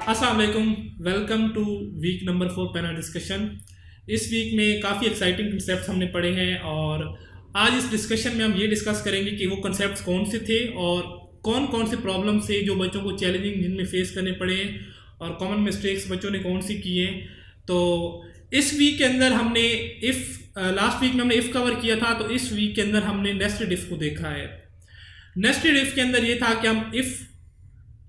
अस्सलाम वालेकुम, welcome to week number 4 panel discussion. इस वीक में काफ़ी एक्साइटिंग कंसेप्ट हमने पढ़े हैं और आज इस डिस्कशन में हम ये डिस्कस करेंगे कि वो कंसेप्ट कौन से थे और कौन कौन से प्रॉब्लम से जो बच्चों को चैलेंजिंग जिनमें फेस करने पड़े और कॉमन मिस्टेक्स बच्चों ने कौन सी किए। तो इस वीक के अंदर हमने लास्ट वीक में हमने इफ़ कवर किया था, तो इस वीक के अंदर हमने नेस्टेड इफ़ को देखा है। नेस्टेड इफ़ के अंदर ये था कि हम इफ़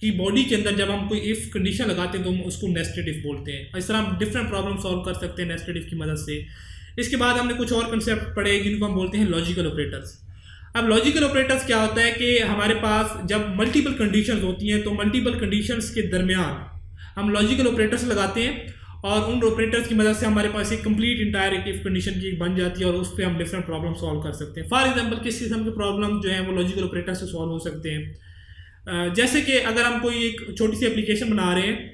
की बॉडी के अंदर जब हम कोई इफ़ कंडीशन लगाते हैं तो हम उसको नेस्टेड इफ़ बोलते हैं। इस तरह हम डिफरेंट प्रॉब्लम सॉल्व कर सकते हैं नेस्टेड इफ़ की मदद से। इसके बाद हमने कुछ और कंसेप्ट पढ़े जिनको हम बोलते हैं लॉजिकल ऑपरेटर्स। अब लॉजिकल ऑपरेटर्स क्या होता है कि हमारे पास जब मल्टीपल कंडीशंस होती हैं तो मल्टीपल कंडीशंस के दरमियान हम लॉजिकल ऑपरेटर्स लगाते हैं और उन ऑपरेटर्स की मदद से हमारे पास एक कंप्लीट इंटायर एक इफ कंडीशन की बन जाती है और उस पर हम डिफरेंट प्रॉब्लम सॉल्व कर सकते हैं। फॉर एग्जांपल किस किस्म के प्रॉब्लम जो है वो लॉजिकल ऑपरेटर से सॉल्व हो सकते हैं। जैसे कि अगर हम कोई एक छोटी सी एप्लीकेशन बना रहे हैं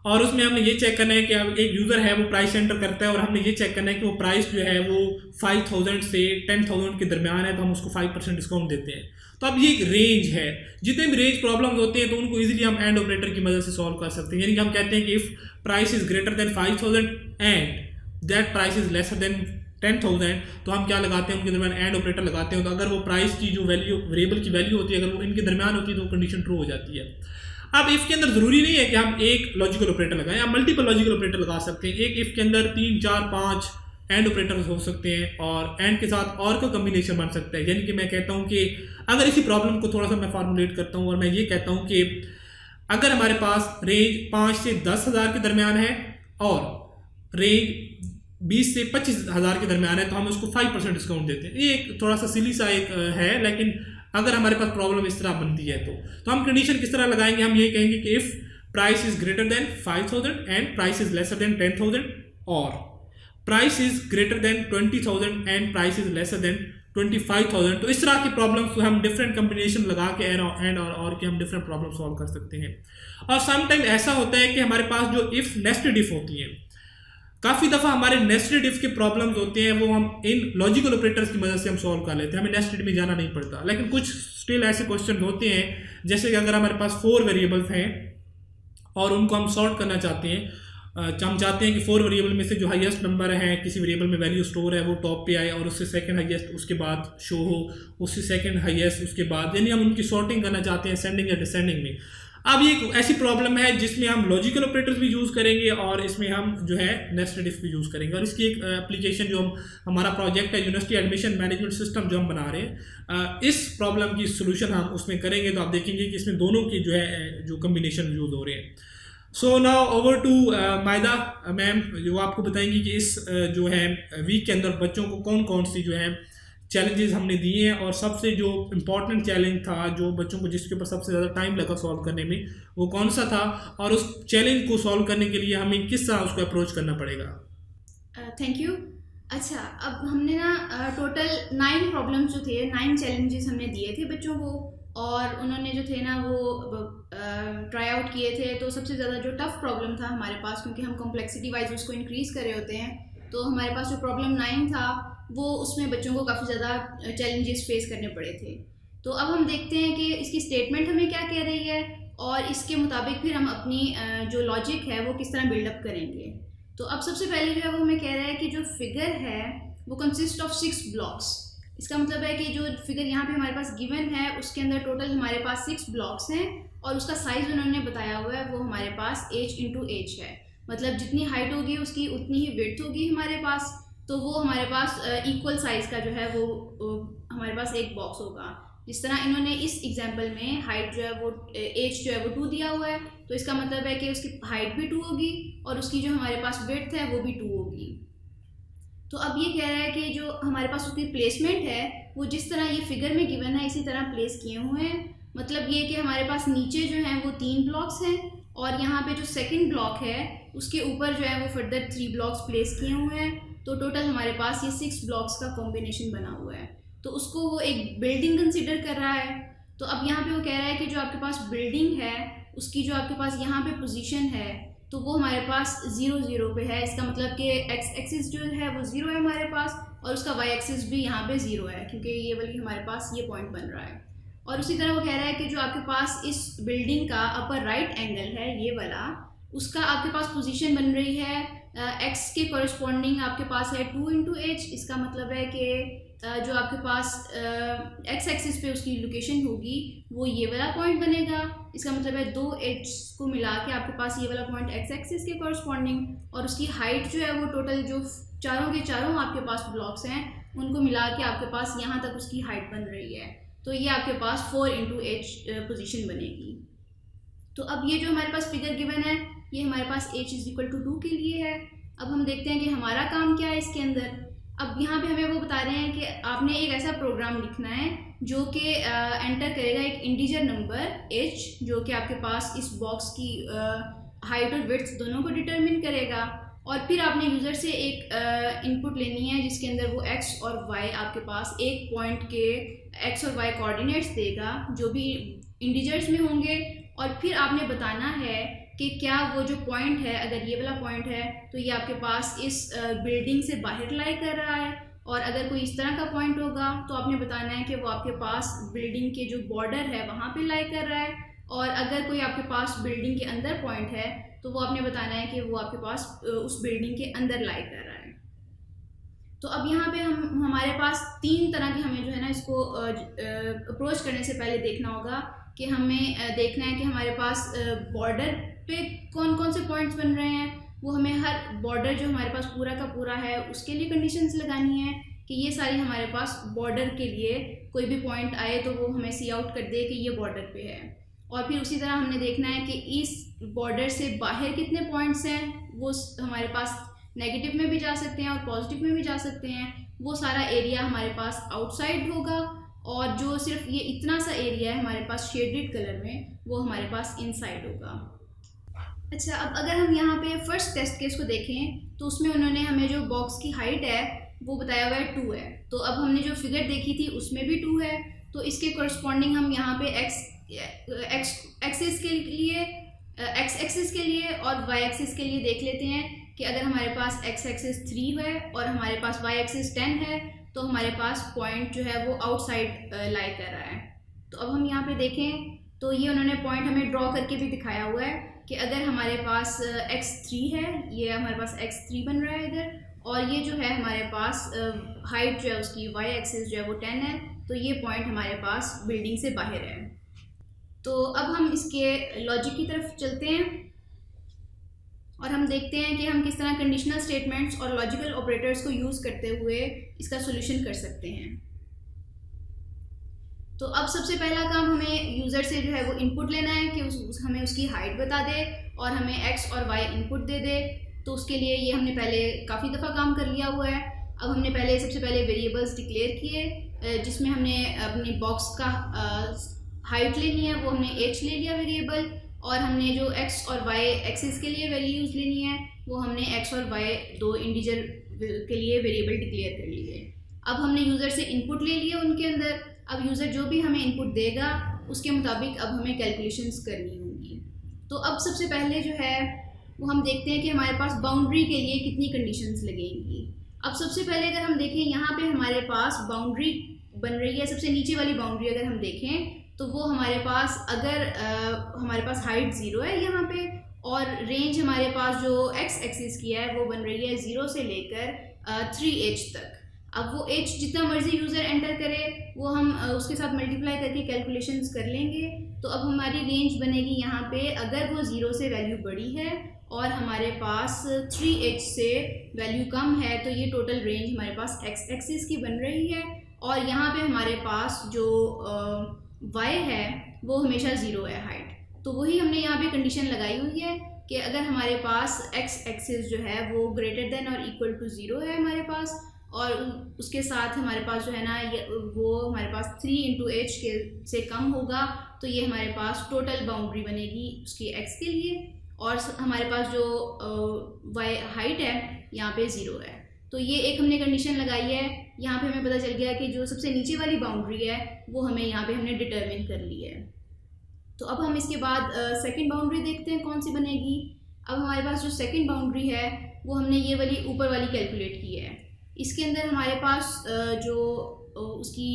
और उसमें हमने ये चेक करना है कि अब एक यूज़र है वो प्राइस एंटर करता है और हमने ये चेक करना है कि वो प्राइस जो है वो 5000 से 10,000 के दरमियान है, तो हम उसको 5% डिस्काउंट देते हैं। तो अब ये एक रेंज है, जितने भी रेंज प्रॉब्लम्स होते हैं तो उनको इजीली हम एंड ऑपरेटर की मदद से सॉल्व कर सकते हैं। यानी कि हम कहते हैं कि if price is greater than 5000 and that price is lesser than 10,000, तो हम क्या लगाते हैं, उनके दरमियान एंड ऑपरेटर लगाते हैं। तो अगर वो प्राइस की जो वैल्यू वेरिएबल की वैल्यू होती है अगर वो इनके दरमियान होती है तो कंडीशन ट्रू हो जाती है। अब इफ़ के अंदर ज़रूरी नहीं है कि हम एक लॉजिकल ऑपरेटर लगाएं, आप मल्टीपल लॉजिकल ऑपरेटर लगा सकते हैं। एक इफ़ के अंदर 3, 4, 5 एंड ऑपरेटर्स हो सकते हैं और एंड के साथ और का कम्बिनेशन बन सकता है। यानी कि मैं कहता हूँ कि अगर इसी प्रॉब्लम को थोड़ा सा मैं फार्मुलेट करता हूँ और मैं ये कहता हूँ कि अगर हमारे पास रेंज 5 से 10,000 के दरमियान है और रेंज 20 से 25,000 के दरमियान है, तो हम उसको 5% डिस्काउंट देते हैं। ये एक थोड़ा सा सिली सा एक है, लेकिन अगर हमारे पास प्रॉब्लम इस तरह बनती है तो हम कंडीशन किस तरह लगाएंगे, हम ये कहेंगे कि if price is greater than 5,000 and price is lesser than 10,000 और price is greater than 20,000 and price is lesser than 25,000। तो इस तरह की प्रॉब्लम्स को हम डिफरेंट कम्बिनेशन लगा के एंड और के हम डिफरेंट प्रॉब्लम सॉल्व कर सकते हैं। और समटाइम ऐसा होता है कि हमारे पास जो इफ़ नेस्टेड इफ़ होती है, काफ़ी दफ़ा हमारे नेस्टेड इफ़ के प्रॉब्लम्स होते हैं वो हम इन लॉजिकल ऑपरेटर्स की मदद से हम सॉल्व कर लेते हैं, हमें नेस्टेड में जाना नहीं पड़ता। लेकिन कुछ स्टिल ऐसे क्वेश्चन होते हैं जैसे कि अगर हमारे पास 4 वेरिएबल्स हैं और उनको हम सॉल्व करना चाहते हैं, हम चाहते हैं कि 4 वेरिएबल में से जो हाईएस्ट नंबर है किसी वेरिएबल में वैल्यू स्टोर है वो टॉप पे आए और उससे सेकंड हाईएस्ट उसके बाद शो हो, उससे सेकंड हाईएस्ट उसके बाद, यानी हम उनकी सॉर्टिंग करना चाहते हैं सेंडिंग या डिसेंडिंग में। अब ये एक ऐसी प्रॉब्लम है जिसमें हम लॉजिकल ऑपरेटर्स भी यूज़ करेंगे और इसमें हम जो है नेस्टेड इफ भी यूज़ करेंगे। और इसकी एक एप्लीकेशन जो हमारा प्रोजेक्ट है यूनिवर्सिटी एडमिशन मैनेजमेंट सिस्टम जो हम बना रहे हैं, इस प्रॉब्लम की सोल्यूशन हम उसमें करेंगे। तो आप देखेंगे कि इसमें दोनों की जो है जो कम्बिनेशन यूज़ हो रहे हैं। So now over to Maida ma'am, जो आपको बताएंगी कि इस जो है वीक के अंदर बच्चों को कौन कौन सी जो है चैलेंजेस हमने दिए हैं और सबसे जो इम्पोर्टेंट चैलेंज था जो बच्चों को जिसके ऊपर सबसे ज़्यादा टाइम लगा सॉल्व करने में वो कौन सा था और उस चैलेंज को सॉल्व करने के लिए हमें किस तरह उसको अप्रोच करना पड़ेगा। Thank you. अच्छा, अब हमने ना टोटल 9 प्रॉब्लम्स जो थे, 9 चैलेंजेस हमने दिए थे बच्चों को और उन्होंने जो थे ना वो ट्राई आउट किए थे। तो सबसे ज़्यादा जो टफ प्रॉब्लम था हमारे पास, क्योंकि हम कॉम्प्लेक्सिटी वाइज उसको इंक्रीज़ कर रहे होते हैं, तो हमारे पास जो प्रॉब्लम 9 था वो उसमें बच्चों को काफ़ी ज़्यादा चैलेंजेस फेस करने पड़े थे। तो अब हम देखते हैं कि इसकी स्टेटमेंट हमें क्या कह रही है और इसके मुताबिक फिर हम अपनी जो लॉजिक है वो किस तरह बिल्डअप करेंगे। तो अब सबसे पहले जो है वो हमें कह रहा है कि जो फिगर है वो कंसिस्ट ऑफ 6 ब्लॉक्स। इसका मतलब है कि जो फिगर यहाँ पे हमारे पास गिवन है उसके अंदर टोटल हमारे पास 6 ब्लॉक्स हैं और उसका साइज़ उन्होंने बताया हुआ है वो हमारे पास h × h है। मतलब जितनी हाइट होगी उसकी उतनी ही विड्थ होगी हमारे पास, तो वो हमारे पास इक्वल साइज़ का जो है वो हमारे पास एक बॉक्स होगा। जिस तरह इन्होंने इस एग्जांपल में हाइट जो है वो एज जो है वो 2 दिया हुआ है, तो इसका मतलब है कि उसकी हाइट भी 2 होगी और उसकी जो हमारे पास विड्थ है वो भी 2 होगी। तो अब ये कह रहा है कि जो हमारे पास उसकी प्लेसमेंट है वो जिस तरह ये फिगर में गिवन है इसी तरह प्लेस किए हुए हैं। मतलब ये कि हमारे पास नीचे जो हैं वो 3 ब्लॉक्स हैं और यहाँ पे जो सेकंड ब्लॉक है उसके ऊपर जो है वो फर्दर 3 ब्लॉक्स प्लेस किए हुए हैं। तो टोटल हमारे पास ये 6 ब्लॉक्स का कॉम्बिनेशन बना हुआ है। तो उसको वो एक बिल्डिंग कंसिडर कर रहा है। तो अब यहाँ पे वो कह रहा है कि जो आपके पास बिल्डिंग है उसकी जो आपके पास यहाँ पे पोजीशन है तो वो हमारे पास 0, 0 पे है। इसका मतलब कि एक्स एक्सिस जो है वो 0 है हमारे पास और उसका वाई एक्सिस भी यहाँ पे 0 है, क्योंकि ये वाली हमारे पास ये पॉइंट बन रहा है। और उसी तरह वो कह रहा है कि जो आपके पास इस बिल्डिंग का अपर राइट एंगल है ये वाला, उसका आपके पास पोजीशन बन रही है एक्स के कॉरस्पॉन्डिंग आपके पास है 2 इंटू एच। इसका मतलब है कि जो आपके पास एक्स एक्सिस पे उसकी लोकेशन होगी वो ये वाला पॉइंट बनेगा। इसका मतलब है 2 एच को मिला के आपके पास ये वाला पॉइंट एक्स एक्सिस के कॉरस्पॉन्डिंग, और उसकी हाइट जो है वो टोटल जो चारों के चारों आपके पास ब्लॉक्स हैं उनको मिला के आपके पास यहाँ तक उसकी हाइट बन रही है। तो ये आपके पास 4 इंटू एच पोजिशन बनेगी। तो अब ये जो हमारे पास फिगर गिवन है ये हमारे पास h इज इक्वल टू 2 के लिए है। अब हम देखते हैं कि हमारा काम क्या है इसके अंदर। अब यहाँ पे हमें वो बता रहे हैं कि आपने एक ऐसा प्रोग्राम लिखना है जो कि एंटर करेगा एक इंटीजर नंबर h, जो कि आपके पास इस बॉक्स की हाइट और विड्थ दोनों को डिटरमिन करेगा, और फिर आपने यूज़र से एक इनपुट लेनी है जिसके अंदर वो x और y आपके पास एक पॉइंट के x और y कोऑर्डिनेट्स देगा जो भी इंटीजर्स में होंगे, और फिर आपने बताना है कि क्या वो जो पॉइंट है, अगर ये वाला पॉइंट है तो ये आपके पास इस बिल्डिंग से बाहर लाई कर रहा है, और अगर कोई इस तरह का पॉइंट होगा तो आपने बताना है कि वो आपके पास बिल्डिंग के जो बॉर्डर है वहाँ पे लाई कर रहा है, और अगर कोई आपके पास बिल्डिंग के अंदर पॉइंट है तो वो आपने बताना है कि वो आपके पास उस बिल्डिंग के अंदर लाई कर रहा है। तो अब यहाँ पे हमारे पास 3 तरह के हमें जो है ना इसको अप्रोच करने से पहले देखना होगा कि हमें देखना है कि हमारे पास बॉर्डर पे कौन कौन से पॉइंट्स बन रहे हैं। वो हमें हर बॉर्डर जो हमारे पास पूरा का पूरा है उसके लिए कंडीशंस लगानी है कि ये सारी हमारे पास बॉर्डर के लिए कोई भी पॉइंट आए तो वो हमें सी आउट कर दे कि ये बॉर्डर पे है। और फिर उसी तरह हमने देखना है कि इस बॉर्डर से बाहर कितने पॉइंट्स हैं, वो हमारे पास नेगेटिव में भी जा सकते हैं और पॉजिटिव में भी जा सकते हैं। वो सारा एरिया हमारे पास आउटसाइड होगा, और जो सिर्फ ये इतना सा एरिया है हमारे पास शेडेड कलर में वो हमारे पास इनसाइड होगा। अच्छा, अब अगर हम यहाँ पे फर्स्ट टेस्ट केस को देखें तो उसमें उन्होंने हमें जो बॉक्स की हाइट है वो बताया हुआ है 2 है। तो अब हमने जो फिगर देखी थी उसमें भी 2 है, तो इसके करस्पॉन्डिंग हम यहाँ पे एक्स एक्सिस के लिए और वाई एक्सिस के लिए देख लेते हैं कि अगर हमारे पास एक्स एक्सिस 3 है और हमारे पास वाई एक्सिस 10 है तो हमारे पास पॉइंट जो है वो आउटसाइड लाई कर रहा है। तो अब हम यहाँ पे देखें तो ये उन्होंने पॉइंट हमें ड्रॉ करके भी दिखाया हुआ है कि अगर हमारे पास x3 है, ये हमारे पास x3 बन रहा है इधर, और ये जो है हमारे पास हाइट जो है उसकी y एक्सिस जो है वो 10 है, तो ये पॉइंट हमारे पास बिल्डिंग से बाहर है। तो अब हम इसके लॉजिक की तरफ चलते हैं और हम देखते हैं कि हम किस तरह कंडीशनल स्टेटमेंट्स और लॉजिकल ऑपरेटर्स को यूज़ करते हुए इसका सोल्यूशन कर सकते हैं। तो अब सबसे पहला काम हमें यूज़र से जो है वो इनपुट लेना है कि हमें उसकी हाइट बता दे और हमें x और y इनपुट दे दे। तो उसके लिए ये हमने पहले काफ़ी दफ़ा काम कर लिया हुआ है। अब हमने सबसे पहले वेरिएबल्स डिक्लेयर किए जिसमें हमने अपनी बॉक्स का हाइट लेनी है, वो हमने h ले लिया वेरिएबल, और हमने जो x और y एक्सिस के लिए वैल्यूज़ लेनी है वो हमने x और y दो इंटीजर के लिए वेरिएबल डिक्लेयर कर लिए। अब हमने यूज़र से इनपुट ले लिए उनके अंदर। अब यूज़र जो भी हमें इनपुट देगा उसके मुताबिक अब हमें कैलकुलेशंस करनी होंगी। तो अब सबसे पहले जो है वो हम देखते हैं कि हमारे पास बाउंड्री के लिए कितनी कंडीशंस लगेंगी। अब सबसे पहले अगर हम देखें यहाँ पे हमारे पास बाउंड्री बन रही है, सबसे नीचे वाली बाउंड्री अगर हम देखें तो वो हमारे पास अगर हमारे पास हाइट 0 है यहाँ पे, और रेंज हमारे पास जो x एक्सिस की है वो बन रही है 0 से लेकर 3h तक। अब वो h जितना मर्जी यूज़र एंटर करे वो हम उसके साथ मल्टीप्लाई करके कैलकुलेशंस कर लेंगे। तो अब हमारी रेंज बनेगी यहाँ पे, अगर वो 0 से वैल्यू बड़ी है और हमारे पास 3h से वैल्यू कम है तो ये टोटल रेंज हमारे पास x एक्सिस की बन रही है, और यहाँ पे हमारे पास जो y है वो हमेशा 0 है हाइट। तो वही हमने यहाँ पे कंडीशन लगाई हुई है कि अगर हमारे पास x एक्सिस जो है वो ग्रेटर देन और इक्वल टू 0 है हमारे पास, और उसके साथ हमारे पास जो है ना वो हमारे पास 3 इंटू एच के से कम होगा, तो ये हमारे पास टोटल बाउंड्री बनेगी उसकी x के लिए, और हमारे पास जो y हाइट है यहाँ पे 0 है। तो ये एक हमने कंडीशन लगाई है। यहाँ पे हमें पता चल गया कि जो सबसे नीचे वाली बाउंड्री है वो हमें यहाँ पे हमने डिटरमिन कर ली है। तो अब हम इसके बाद सेकंड बाउंड्री देखते हैं कौन सी बनेगी। अब हमारे पास जो सेकंड बाउंड्री है वो हमने ये वाली ऊपर वाली कैलकुलेट की है। इसके अंदर हमारे पास जो उसकी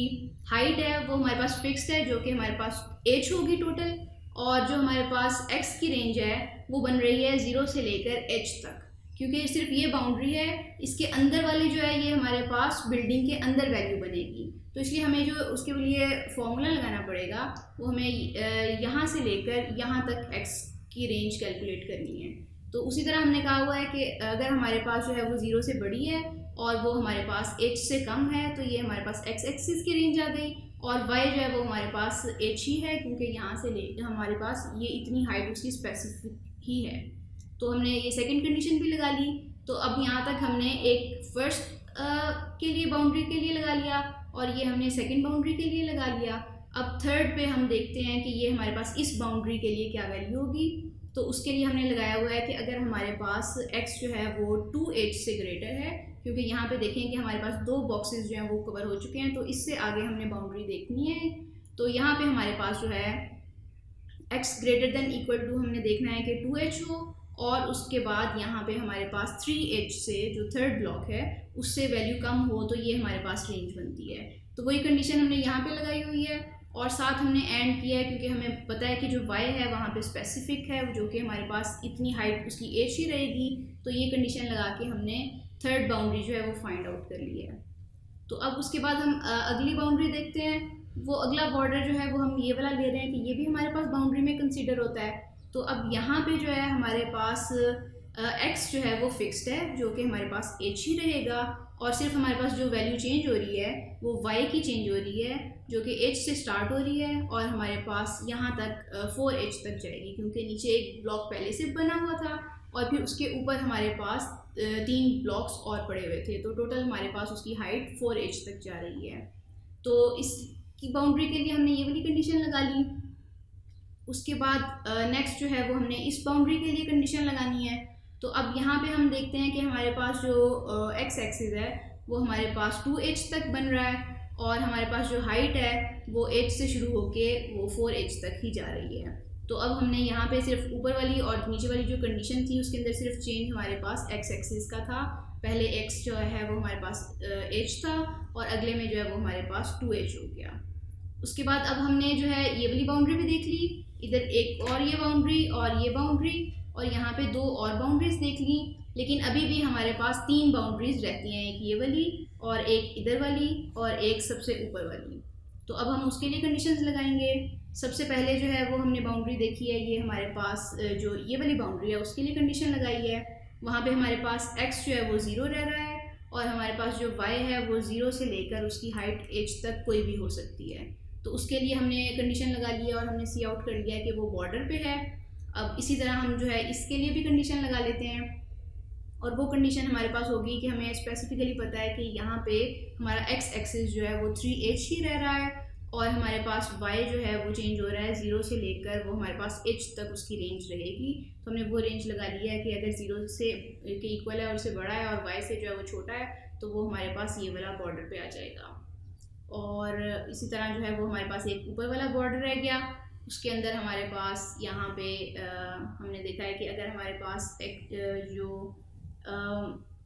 हाइट है वो हमारे पास फिक्स्ड है, जो कि हमारे पास h होगी टोटल, और जो हमारे पास x की रेंज है वो बन रही है 0 से लेकर h तक, क्योंकि सिर्फ ये बाउंड्री है, इसके अंदर वाली जो है ये हमारे पास बिल्डिंग के अंदर वैल्यू बनेगी। तो इसलिए हमें जो उसके लिए फॉर्मूला लगाना पड़ेगा वो हमें यहाँ से लेकर यहाँ तक x की रेंज कैलकुलेट करनी है। तो उसी तरह हमने कहा हुआ है कि अगर हमारे पास जो है वो 0 से बड़ी है और वो हमारे पास h से कम है तो ये हमारे पास x एक्सिस की रेंज आ गई, और y जो है वो हमारे पास h ही है, क्योंकि यहाँ से ले हमारे पास ये इतनी हाइट उसकी स्पेसिफिक ही है। तो हमने ये सेकंड कंडीशन भी लगा ली। तो अब यहाँ तक हमने एक फर्स्ट के लिए बाउंड्री के लिए लगा लिया और ये हमने सेकंड बाउंड्री के लिए लगा लिया। अब थर्ड पे हम देखते हैं कि ये हमारे पास इस बाउंड्री के लिए क्या वैल्यू होगी। तो उसके लिए हमने लगाया हुआ है कि अगर हमारे पास x जो है वो 2h से ग्रेटर है, क्योंकि यहाँ पे देखें कि हमारे पास 2 बॉक्सेस जो हैं वो कवर हो चुके हैं, तो इससे आगे हमने बाउंड्री देखनी है। तो यहाँ पे हमारे पास जो है x greater than equal to हमने देखना है कि 2h हो, और उसके बाद यहाँ पे हमारे पास 3h से जो थर्ड ब्लॉक है उससे वैल्यू कम हो, तो ये हमारे पास रेंज बनती है। तो वही कंडीशन हमने यहाँ पे लगाई हुई है और साथ हमने एंड किया है, क्योंकि हमें पता है कि जो y है वहाँ पे स्पेसिफिक है, जो कि हमारे पास इतनी हाइट उसकी h ही रहेगी। तो ये कंडीशन लगा के हमने थर्ड बाउंड्री जो है वो फाइंड आउट कर ली है। तो अब उसके बाद हम अगली बाउंड्री देखते हैं। वो अगला बॉर्डर जो है वो हम ये वाला ले रहे हैं कि ये भी हमारे पास बाउंड्री में कंसीडर होता है। तो अब यहाँ पे जो है हमारे पास x जो है वो फिक्स्ड है, जो कि हमारे पास h ही रहेगा, और सिर्फ हमारे पास जो वैल्यू चेंज हो रही है वो y की चेंज हो रही है, जो कि h से स्टार्ट हो रही है और हमारे पास यहाँ तक 4h तक जाएगी, क्योंकि नीचे एक ब्लॉक पहले से बना हुआ था और फिर उसके ऊपर हमारे पास 3 ब्लॉक्स और पड़े हुए थे। तो टोटल हमारे पास उसकी हाइट 4h तक जा रही है। तो इसकी बाउंड्री के लिए हमने ये वाली कंडीशन लगा ली। उसके बाद नेक्स्ट जो है वो हमने इस बाउंड्री के लिए कंडीशन लगानी है। तो अब यहाँ पे हम देखते हैं कि हमारे पास जो x एक्सिस है वो हमारे पास 2h तक बन रहा है, और हमारे पास जो हाइट है वो h से शुरू होके वो 4h तक ही जा रही है। तो अब हमने यहाँ पे सिर्फ ऊपर वाली और नीचे वाली जो कंडीशन थी उसके अंदर सिर्फ चेंज हमारे पास x एक्सिस का था। पहले x जो है वो हमारे पास h था और अगले में जो है वो हमारे पास 2h हो गया। उसके बाद अब हमने जो है ये वाली बाउंड्री भी देख ली, इधर एक और ये बाउंड्री और ये बाउंड्री, और यहाँ पे 2 और बाउंड्रीज देख ली। लेकिन अभी भी हमारे पास 3 बाउंड्रीज रहती हैं, एक ये वाली और एक इधर वाली और एक सबसे ऊपर वाली। तो अब हम उसके लिए कंडीशंस लगाएंगे। सबसे पहले जो है वो हमने बाउंड्री देखी है, ये हमारे पास जो ये वाली बाउंड्री है उसके लिए कंडीशन लगाई है। वहाँ पे हमारे पास x जो है वो 0 रह रहा है और हमारे पास जो y है वो 0 से लेकर उसकी हाइट h तक कोई भी हो सकती है। तो उसके लिए हमने कंडीशन लगा ली है और हमने सी आउट कर लिया है कि वो बॉर्डर पे है। अब इसी तरह हम जो है इसके लिए भी कंडीशन लगा लेते हैं, और वो कंडीशन हमारे पास होगी कि हमें स्पेसिफिकली पता है कि यहाँ पे हमारा x एक्सिस जो है वो 3h ही रह रहा है, और हमारे पास y जो है वो चेंज हो रहा है 0 से लेकर वो हमारे पास h तक उसकी रेंज रहेगी। तो हमने वो रेंज लगा लिया है कि अगर 0 से के इक्वल है और उससे बड़ा है और y से जो है वो छोटा है तो वो हमारे पास ये वाला बॉर्डर पे आ जाएगा। और इसी तरह जो है वो हमारे पास एक ऊपर वाला बॉर्डर रह गया। उसके अंदर हमारे पास यहाँ पे हमने देखा है कि अगर हमारे पास एक जो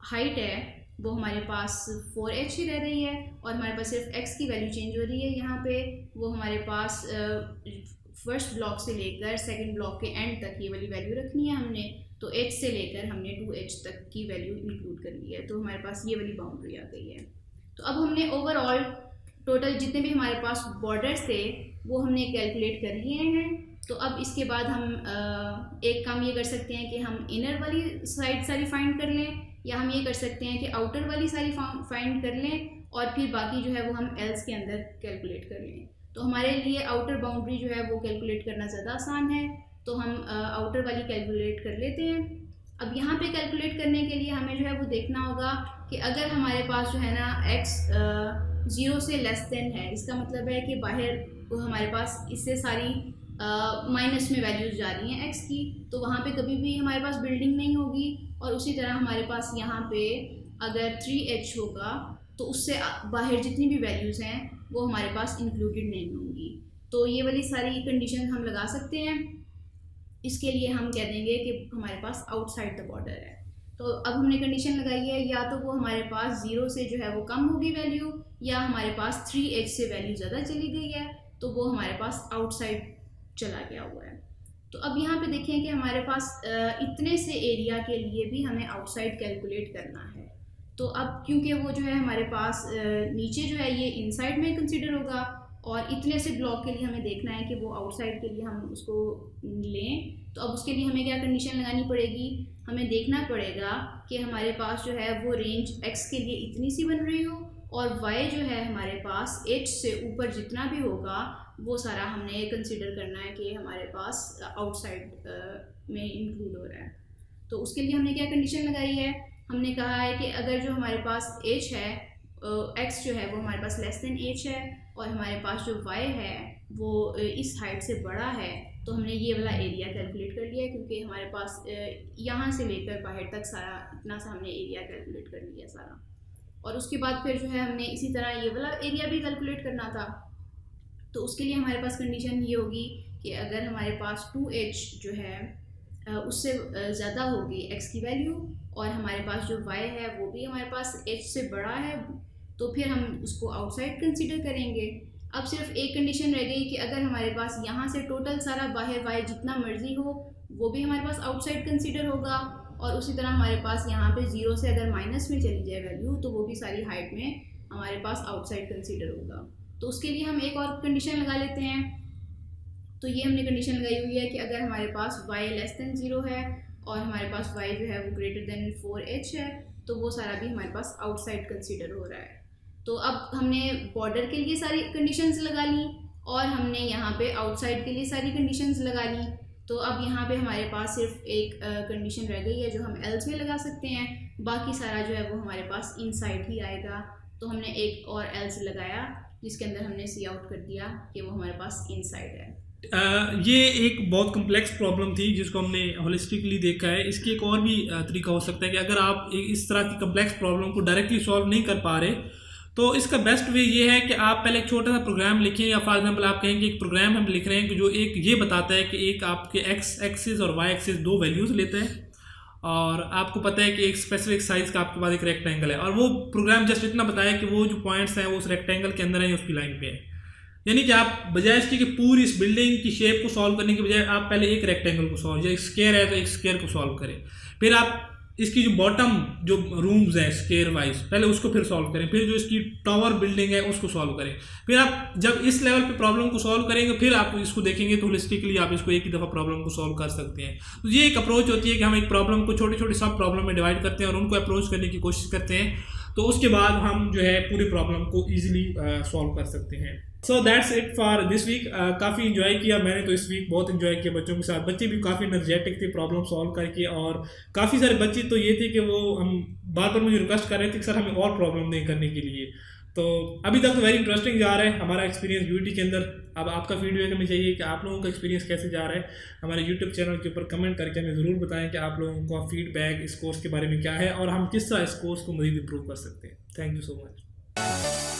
हाइट है वो हमारे पास 4h ही रह रही है और हमारे पास सिर्फ x की वैल्यू चेंज हो रही है। यहाँ पे वो हमारे पास फर्स्ट ब्लॉक से लेकर सेकंड ब्लॉक के एंड तक ये वाली वैल्यू रखनी है हमने। तो h से लेकर हमने 2h तक की वैल्यू इंक्लूड कर ली है। तो हमारे पास ये वाली बाउंड्री आ गई है। तो अब हमने ओवरऑल टोटल जितने भी हमारे पास बॉर्डर्स थे वो हमने कैलकुलेट कर लिए हैं। तो अब इसके बाद हम एक काम ये कर सकते हैं कि हम इनर वाली साइड सारी फाइंड कर लें, या हम ये कर सकते हैं कि आउटर वाली सारी फाइंड कर लें और फिर बाकी जो है वो हम एल्स के अंदर कैलकुलेट कर लें। तो हमारे लिए आउटर बाउंड्री जो है वो कैलकुलेट करना ज़्यादा आसान है, तो हम आउटर वाली कैलकुलेट कर लेते हैं। अब यहाँ पे कैलकुलेट करने के लिए हमें जो है वो देखना होगा कि अगर हमारे पास जो है ना x 0 से लेस देन है, इसका मतलब है कि बाहर वो हमारे पास इससे सारी माइनस में वैल्यूज़ जा रही हैं x की, तो वहाँ पे कभी भी हमारे पास बिल्डिंग नहीं होगी। और उसी तरह हमारे पास यहाँ पे अगर 3h होगा तो उससे बाहर जितनी भी वैल्यूज़ हैं वो हमारे पास इंक्लूडेड नहीं होंगी। तो ये वाली सारी कंडीशन हम लगा सकते हैं। इसके लिए हम कह देंगे कि हमारे पास आउटसाइड द बॉर्डर है। तो अब हमने कंडीशन लगाई है, या तो वो हमारे पास 0 से जो है वो कम होगी वैल्यू, या हमारे पास 3h से वैल्यू ज़्यादा चली गई है तो वो हमारे पास आउटसाइड चला गया हुआ है। तो अब यहाँ पे देखें कि हमारे पास इतने से एरिया के लिए भी हमें आउटसाइड कैलकुलेट करना है। तो अब क्योंकि वो जो है हमारे पास नीचे जो है ये इनसाइड में कंसीडर होगा और इतने से ब्लॉक के लिए हमें देखना है कि वो आउटसाइड के लिए हम उसको लें, तो अब उसके लिए हमें क्या कंडीशन लगानी पड़ेगी, हमें देखना पड़ेगा कि हमारे पास जो है वो रेंज x के लिए इतनी सी बन रही हो और y जो है हमारे पास h से ऊपर जितना भी होगा वो सारा हमने कंसीडर करना है कि हमारे पास आउटसाइड में इंक्लूड हो रहा है। तो उसके लिए हमने क्या कंडीशन लगाई है, हमने कहा है कि अगर जो हमारे पास h है x जो है वो हमारे पास लेस देन h है और हमारे पास जो y है वो इस हाइट से बड़ा है, तो हमने ये वाला एरिया कैलकुलेट कर लिया क्योंकि हमारे पास यहाँ से लेकर बाहर तक सारा इतना सा हमने एरिया कैलकुलेट कर लिया सारा। और उसके बाद फिर जो है हमने इसी तरह ये वाला एरिया भी कैलकुलेट करना था। तो उसके लिए हमारे पास कंडीशन ये होगी कि अगर हमारे पास 2h जो है उससे ज़्यादा होगी x की वैल्यू और हमारे पास जो y है वो भी हमारे पास h से बड़ा है, तो फिर हम उसको आउटसाइड कंसीडर करेंगे। अब सिर्फ एक कंडीशन रह गई कि अगर हमारे पास यहाँ से टोटल सारा बाहर y जितना मर्जी हो वो भी हमारे पास आउटसाइड कंसीडर होगा और उसी तरह हमारे पास यहाँ पे 0 से अगर माइनस में चली जाए वैल्यू तो वो भी सारी हाइट में हमारे पास आउटसाइड कंसीडर होगा। तो उसके लिए हम एक और कंडीशन लगा लेते हैं। तो ये हमने कंडीशन लगाई हुई है कि अगर हमारे पास y लेस देन 0 है और हमारे पास y जो है वो ग्रेटर देन 4h है तो वो सारा भी हमारे पास आउटसाइड कंसीडर हो रहा है। तो अब हमने बॉर्डर के लिए सारी कंडीशंस लगा ली और हमने यहाँ पे आउटसाइड के लिए सारी कंडीशंस लगा ली। तो अब यहाँ पे हमारे पास सिर्फ एक कंडीशन रह गई है जो हम एल्स में लगा सकते हैं, बाकी सारा जो है वो हमारे पास इनसाइड ही आएगा। तो हमने एक और एल्स लगाया जिसके अंदर हमने सी आउट कर दिया कि वो हमारे पास इनसाइड है। ये एक बहुत कम्प्लेक्स प्रॉब्लम थी जिसको हमने होलिस्टिकली देखा है। इसकी एक और भी तरीका हो सकता है कि अगर आप इस तरह की कम्प्लेक्स प्रॉब्लम को डायरेक्टली सॉल्व नहीं कर पा रहे तो इसका बेस्ट वे ये है कि आप पहले एक छोटा सा प्रोग्राम लिखें, या फॉर एग्जांपल आप कहें कि एक प्रोग्राम हम लिख रहे हैं कि जो एक ये बताता है कि एक आपके x एक्सिस और y एक्सिस दो वैल्यूज़ लेते हैं और आपको पता है कि एक स्पेसिफिक साइज़ का आपके पास एक रेक्टेंगल है और वो प्रोग्राम जस्ट इतना बताया कि वो जो पॉइंट्स हैं वो उस रेक्टेंगल के अंदर हैं, उसकी लाइन पे है। यानी कि आप बजाय इसकी कि पूरी इस बिल्डिंग की शेप को सॉल्व करने के बजाय आप पहले एक रेक्टेंगल को सॉल्व, या एक स्क्वायर है तो एक स्क्वायर को सॉल्व करें, फिर आप इसकी जो बॉटम जो रूम्स हैं स्क्वायर वाइज पहले उसको फिर सॉल्व करें, फिर जो इसकी टावर बिल्डिंग है उसको सॉल्व करें। फिर आप जब इस लेवल पे प्रॉब्लम को सॉल्व करेंगे फिर आप इसको देखेंगे तो होलिस्टिकली आप इसको एक ही दफ़ा प्रॉब्लम को सॉल्व कर सकते हैं। तो ये एक अप्रोच होती है कि हम एक प्रॉब्लम को छोटी छोटी सब प्रॉब्लम में डिवाइड करते हैं और उनको अप्रोच करने की कोशिश करते हैं, तो उसके बाद हम जो है पूरी प्रॉब्लम को ईजिली सॉल्व कर सकते हैं। So that's it for this week. काफ़ी इन्जॉय किया मैंने तो इस वीक, बहुत इन्जॉय किया बच्चों के साथ। बच्चे भी काफ़ी एनर्जेटिक थे प्रॉब्लम सॉल्व करके, और काफ़ी सारे बच्चे तो ये थे कि वो हम बार बार मुझे रिक्वेस्ट कर रहे थे कि सर हमें और प्रॉब्लम नहीं करने के लिए। तो अभी तक तो वेरी इंटरेस्टिंग जा रहा है हमारा एक्सपीरियंस यूटी के अंदर। अब आपका फीडबैक हमें चाहिए कि आप लोगों का एक्सपीरियंस कैसे जा रहा है। हमारे यूट्यूब चैनल के ऊपर कमेंट करके हमें ज़रूर बताएं कि आप लोगों का फीडबैक इस कोर्स के बारे में क्या है और हम किस तरह इस कोर्स को मज़ीद इंप्रूव कर सकते हैं। Thank you so much.